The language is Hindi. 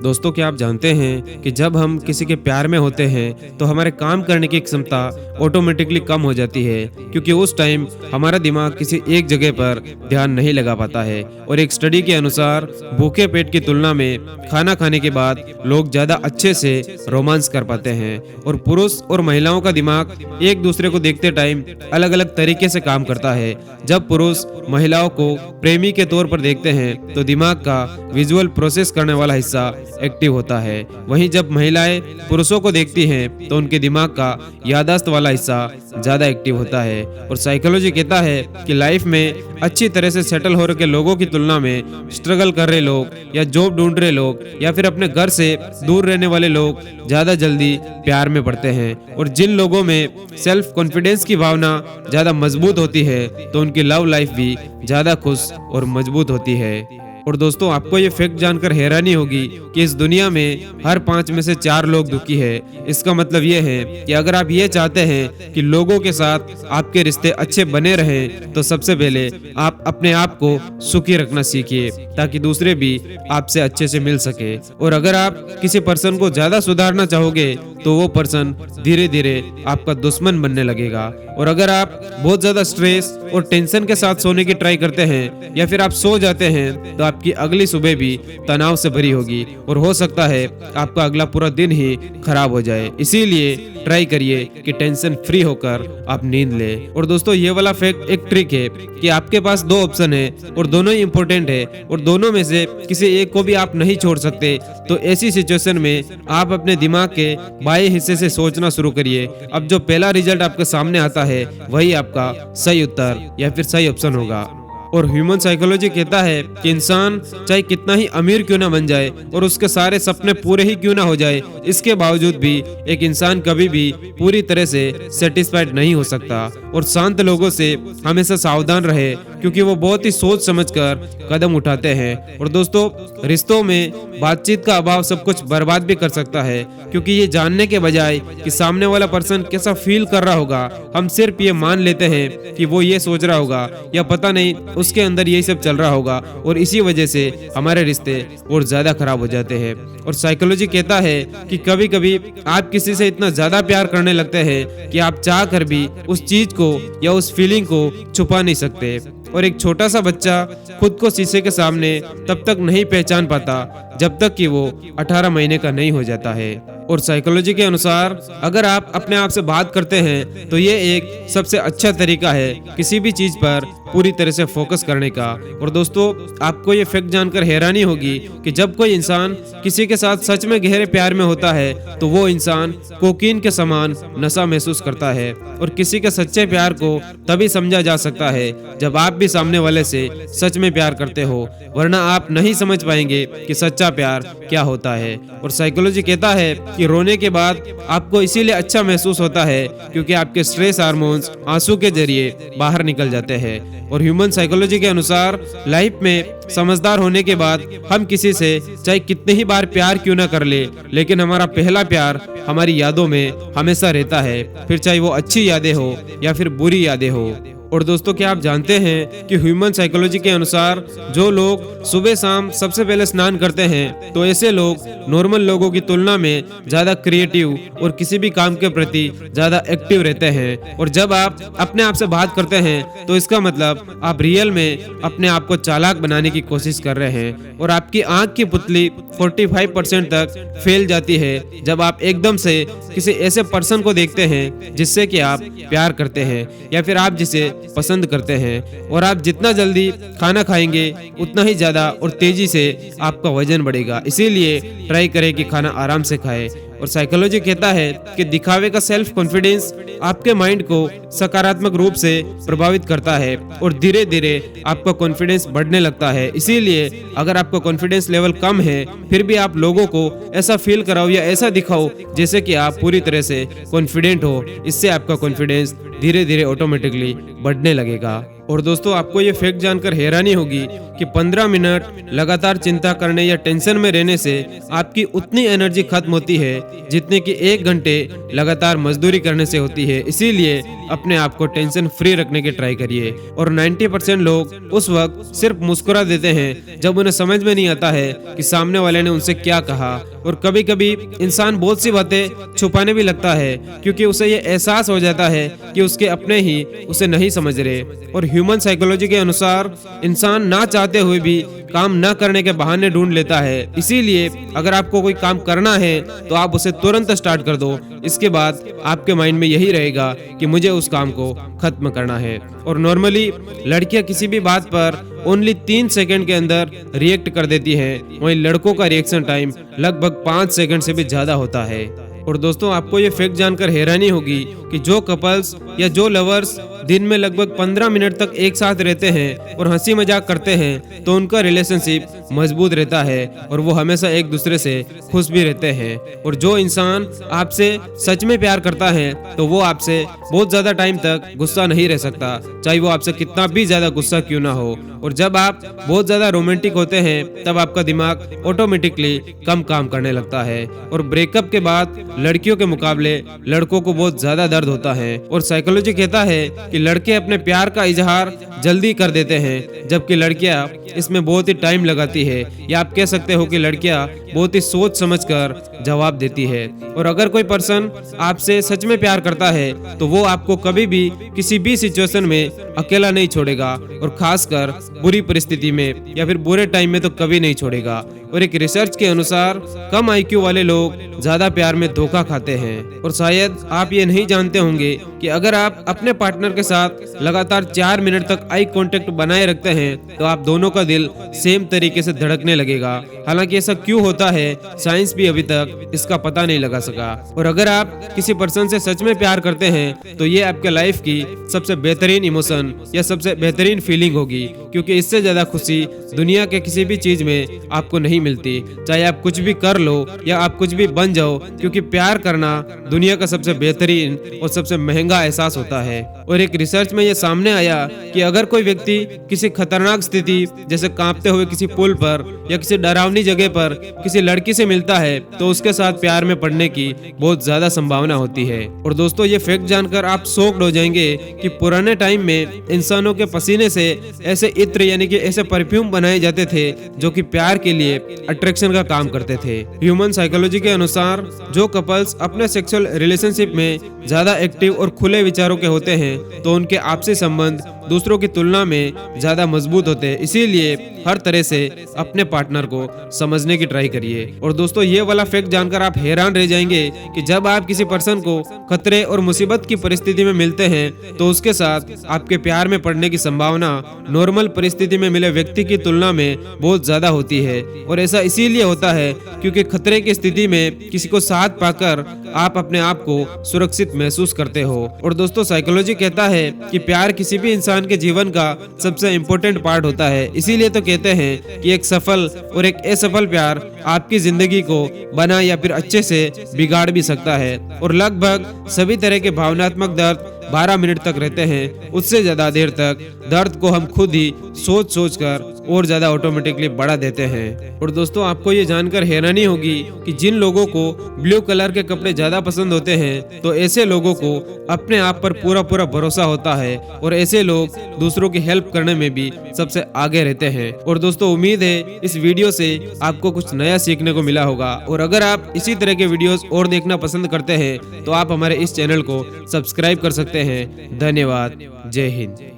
दोस्तों, क्या आप जानते हैं कि जब हम किसी के प्यार में होते हैं तो हमारे काम करने की क्षमता ऑटोमेटिकली कम हो जाती है, क्योंकि उस टाइम हमारा दिमाग किसी एक जगह पर ध्यान नहीं लगा पाता है। और एक स्टडी के अनुसार भूखे पेट की तुलना में खाना खाने के बाद लोग ज्यादा अच्छे से रोमांस कर पाते हैं। और पुरुष और महिलाओं का दिमाग एक दूसरे को देखते टाइम अलग अलग तरीके से काम करता है। जब पुरुष महिलाओं को प्रेमी के तौर पर देखते हैं तो दिमाग का विजुअल प्रोसेस करने वाला हिस्सा एक्टिव होता है। वहीं जब महिलाएं पुरुषों को देखती हैं तो उनके दिमाग का याददाश्त वाला हिस्सा ज्यादा एक्टिव होता है। और साइकोलॉजी कहता है कि लाइफ में अच्छी तरह से सेटल हो रखे लोगों की तुलना में स्ट्रगल कर रहे लोग या जॉब ढूंढ रहे लोग या फिर अपने घर से दूर रहने वाले लोग ज्यादा जल्दी प्यार में पड़ते हैं। और जिन लोगों में सेल्फ कॉन्फिडेंस की भावना ज्यादा मजबूत होती है तो उनकी लव लाइफ भी ज्यादा खुश और मजबूत होती है। और दोस्तों, आपको ये फैक्ट जानकर हैरानी होगी कि इस दुनिया में हर 5 में से 4 लोग दुखी है। इसका मतलब ये है कि अगर आप ये चाहते हैं कि लोगों के साथ आपके रिश्ते अच्छे बने रहें तो सबसे पहले आप अपने आप को सुखी रखना सीखिए, ताकि दूसरे भी आपसे अच्छे से मिल सके। और अगर आप किसी पर्सन को ज्यादा सुधारना चाहोगे तो वो पर्सन धीरे धीरे आपका दुश्मन बनने लगेगा। और अगर आप बहुत ज्यादा स्ट्रेस और टेंशन के साथ सोने की ट्राई करते हैं या फिर आप सो जाते हैं तो आपकी अगली सुबह भी तनाव से भरी होगी और हो सकता है आपका अगला पूरा दिन ही खराब हो जाए। इसीलिए ट्राई करिए कि टेंशन फ्री होकर आप नींद ले। और दोस्तों, ये वाला फैक्ट एक ट्रिक है कि आपके पास 2 ऑप्शन है और दोनों ही इम्पोर्टेंट है और दोनों में से किसी एक को भी आप नहीं छोड़ सकते। तो ऐसी सिचुएशन में आप अपने दिमाग के बाएं हिस्से से सोचना शुरू करिए। अब जो पहला रिजल्ट आपके सामने आता है वही आपका सही उत्तर या फिर सही ऑप्शन होगा। और ह्यूमन साइकोलॉजी कहता है कि इंसान चाहे कितना ही अमीर क्यों ना बन जाए और उसके सारे सपने पूरे ही क्यों ना हो जाए, इसके बावजूद भी एक इंसान कभी भी पूरी तरह से सेटिस्फाइड नहीं हो सकता। और शांत लोगों से हमेशा सावधान रहे, क्योंकि वो बहुत ही सोच समझकर कदम उठाते हैं। और दोस्तों, रिश्तों में बातचीत का अभाव सब कुछ बर्बाद भी कर सकता है, क्योंकि ये जानने के बजाय कि सामने वाला पर्सन कैसा फील कर रहा होगा, हम सिर्फ ये मान लेते हैं कि वो ये सोच रहा होगा या पता नहीं उसके अंदर यही सब चल रहा होगा, और इसी वजह से हमारे रिश्ते और ज्यादा खराब हो जाते हैं। और साइकोलॉजी कहता है कि कभी कभी आप किसी से इतना ज्यादा प्यार करने लगते हैं कि आप चाह कर भी उस चीज को या उस फीलिंग को छुपा नहीं सकते। और एक छोटा सा बच्चा खुद को शीशे के सामने तब तक नहीं पहचान पाता जब तक कि वो 18 महीने का नहीं हो जाता है। और साइकोलॉजी के अनुसार अगर आप अपने आप से बात करते हैं तो ये एक सबसे अच्छा तरीका है किसी भी चीज पर पूरी तरह से फोकस करने का। और दोस्तों, आपको ये फैक्ट जानकर हैरानी होगी कि जब कोई इंसान किसी के साथ सच में गहरे प्यार में होता है तो वो इंसान कोकीन के समान नशा महसूस करता है। और किसी के सच्चे प्यार को तभी समझा जा सकता है जब आप भी सामने वाले से सच में प्यार करते हो, वरना आप नहीं समझ पाएंगे कि सच्चा प्यार क्या होता है। और साइकोलॉजी कहता है कि रोने के बाद आपको इसीलिए अच्छा महसूस होता है क्योंकि आपके स्ट्रेस हार्मोन्स आंसू के जरिए बाहर निकल जाते हैं। और ह्यूमन साइकोलॉजी के अनुसार लाइफ में समझदार होने के बाद हम किसी से चाहे कितने ही बार प्यार क्यों ना कर ले, लेकिन हमारा पहला प्यार हमारी यादों में हमेशा रहता है, फिर चाहे वो अच्छी यादें हो या फिर बुरी यादें हो। और दोस्तों, क्या आप जानते हैं कि ह्यूमन साइकोलॉजी के अनुसार जो लोग सुबह शाम सबसे पहले स्नान करते हैं तो ऐसे लोग नॉर्मल लोगों की तुलना में ज्यादा क्रिएटिव और किसी भी काम के प्रति ज्यादा एक्टिव रहते हैं। और जब आप अपने आप से बात करते हैं तो इसका मतलब आप रियल में अपने आप को चालाक बनाने की कोशिश कर रहे हैं। और आपकी आंख की पुतली 45% तक फैल जाती है जब आप एकदम से किसी ऐसे पर्सन को देखते हैं जिससे कि आप प्यार करते हैं या फिर आप जिसे पसंद करते हैं। और आप जितना जल्दी खाना खाएंगे उतना ही ज्यादा और तेजी से आपका वजन बढ़ेगा। इसीलिए ट्राई करें कि खाना आराम से खाएं। और साइकोलॉजी कहता है कि दिखावे का सेल्फ कॉन्फिडेंस आपके माइंड को सकारात्मक रूप से प्रभावित करता है और धीरे धीरे आपका कॉन्फिडेंस बढ़ने लगता है। इसीलिए अगर आपका कॉन्फिडेंस लेवल कम है फिर भी आप लोगों को ऐसा फील कराओ या ऐसा दिखाओ जैसे कि आप पूरी तरह से कॉन्फिडेंट हो। इससे आपका कॉन्फिडेंस धीरे धीरे ऑटोमेटिकली बढ़ने लगेगा। और दोस्तों आपको ये फैक्ट जानकर हैरानी होगी कि 15 मिनट लगातार चिंता करने या टेंशन में रहने से आपकी उतनी एनर्जी खत्म होती है जितने कि 1 घंटे लगातार मजदूरी करने से होती है। इसीलिए अपने आप को टेंशन फ्री रखने की ट्राई करिए। और 90% लोग उस वक्त सिर्फ मुस्कुरा देते हैं जब उन्हें समझ में नहीं आता है कि सामने वाले ने उनसे क्या कहा। और कभी कभी इंसान बहुत सी बातें छुपाने भी लगता है क्योंकि उसे ये एहसास हो जाता है कि उसके अपने ही उसे नहीं समझ रहे। और ह्यूमन साइकोलॉजी के अनुसार इंसान ना चाहते हुए भी काम न करने के बहाने ढूंढ लेता है। इसीलिए अगर आपको कोई काम करना है तो आप उसे तुरंत स्टार्ट कर दो। इसके बाद आपके माइंड में यही रहेगा कि मुझे उस काम को खत्म करना है। और नॉर्मली लड़कियां किसी भी बात पर ओनली 3 सेकंड के अंदर रिएक्ट कर देती हैं, वहीं लड़कों का रिएक्शन टाइम लगभग 5 सेकंड से भी ज्यादा होता है। और दोस्तों आपको ये फैक्ट जानकर हैरानी होगी कि जो कपल्स या जो लवर्स दिन में लगभग 15 मिनट तक एक साथ रहते हैं और हंसी मजाक करते हैं तो उनका रिलेशनशिप मजबूत रहता है और वो हमेशा एक दूसरे से खुश भी रहते हैं। और जो इंसान आपसे सच में प्यार करता है तो वो आपसे बहुत ज्यादा टाइम तक गुस्सा नहीं रह सकता, चाहे वो आपसे कितना भी ज्यादा गुस्सा क्यों ना हो। और जब आप बहुत ज्यादा रोमांटिक होते हैं तब आपका दिमाग ऑटोमेटिकली कम काम करने लगता है। और ब्रेकअप के बाद लड़कियों के मुकाबले लड़कों को बहुत ज्यादा दर्द होता है। और साइकोलॉजी कहता है कि लड़के अपने प्यार का इजहार जल्दी कर देते हैं जबकि लड़कियां इसमें बहुत ही टाइम लगाती है, या आप कह सकते हो कि लड़कियां बहुत ही सोच समझकर जवाब देती है। और अगर कोई पर्सन आपसे सच में प्यार करता है तो वो आपको कभी भी किसी भी सिचुएशन में अकेला नहीं छोड़ेगा, और खासकर बुरी परिस्थिति में या फिर बुरे टाइम में तो कभी नहीं छोड़ेगा। और एक रिसर्च के अनुसार कम IQ वाले लोग ज्यादा प्यार में धोखा खाते हैं। और शायद आप ये नहीं जानते होंगे कि अगर आप अपने पार्टनर के साथ लगातार 4 मिनट तक आई कांटेक्ट बनाए रखते हैं तो आप दोनों का दिल सेम तरीके से धड़कने लगेगा। हालांकि ऐसा क्यों होता है साइंस भी अभी तक इसका पता नहीं लगा सका। और अगर आप किसी पर्सन से सच में प्यार करते हैं तो ये आपके लाइफ की सबसे बेहतरीन इमोशन या सबसे बेहतरीन फीलिंग होगी, क्योंकि इससे ज्यादा खुशी दुनिया के किसी भी चीज में आपको नहीं मिलती, चाहे आप कुछ भी कर लो या आप कुछ भी बन जाओ, क्योंकि प्यार करना दुनिया का सबसे बेहतरीन और सबसे महंगा एहसास होता है। और एक रिसर्च में ये सामने आया कि अगर कोई व्यक्ति किसी खतरनाक स्थिति जैसे कांपते हुए किसी पुल पर या किसी डरावनी जगह पर किसी लड़की से मिलता है तो उसके साथ प्यार में पड़ने की बहुत ज्यादा संभावना होती है। और दोस्तों ये फैक्ट जानकर आप शॉक्ड हो जाएंगे कि पुराने टाइम में इंसानों के पसीने से ऐसे इत्र यानी कि ऐसे परफ्यूम बनाए जाते थे जो कि प्यार के लिए अट्रैक्शन का काम करते थे। ह्यूमन साइकोलॉजी के अनुसार जो कपल्स अपने सेक्सुअल रिलेशनशिप में ज्यादा एक्टिव और खुले विचारों के होते हैं तो उनके आपसी संबंध दूसरों की तुलना में ज्यादा मजबूत होते हैं। इसीलिए हर तरह से अपने पार्टनर को समझने की ट्राई करिए। और दोस्तों ये वाला फैक्ट जानकर आप हैरान रह जाएंगे कि जब आप किसी पर्सन को खतरे और मुसीबत की परिस्थिति में मिलते हैं तो उसके साथ आपके प्यार में पड़ने की संभावना नॉर्मल परिस्थिति में मिले व्यक्ति की तुलना में बहुत ज्यादा होती है। और ऐसा इसीलिए होता है क्योंकि खतरे की स्थिति में किसी को साथ पाकर आप अपने आप को सुरक्षित महसूस करते हो। और दोस्तों साइकोलॉजी कहता है कि प्यार किसी भी इंसान के जीवन का सबसे इम्पोर्टेंट पार्ट होता है। इसीलिए तो कहते हैं कि एक सफल और एक असफल प्यार आपकी जिंदगी को बना या फिर अच्छे से बिगाड़ भी सकता है। और लगभग सभी तरह के भावनात्मक दर्द 12 मिनट तक रहते हैं, उससे ज्यादा देर तक दर्द को हम खुद ही सोच सोच कर और ज्यादा ऑटोमेटिकली बढ़ा देते हैं। और दोस्तों आपको ये जानकर हैरानी होगी कि जिन लोगों को ब्लू कलर के कपड़े ज्यादा पसंद होते हैं तो ऐसे लोगों को अपने आप पर पूरा पूरा भरोसा होता है और ऐसे लोग दूसरों की हेल्प करने में भी सबसे आगे रहते हैं। और दोस्तों उम्मीद है इस वीडियो से आपको कुछ नया सीखने को मिला होगा। और अगर आप इसी तरह के वीडियोस और देखना पसंद करते हैं तो आप हमारे इस चैनल को सब्सक्राइब कर सकते हैं। धन्यवाद। जय हिंद।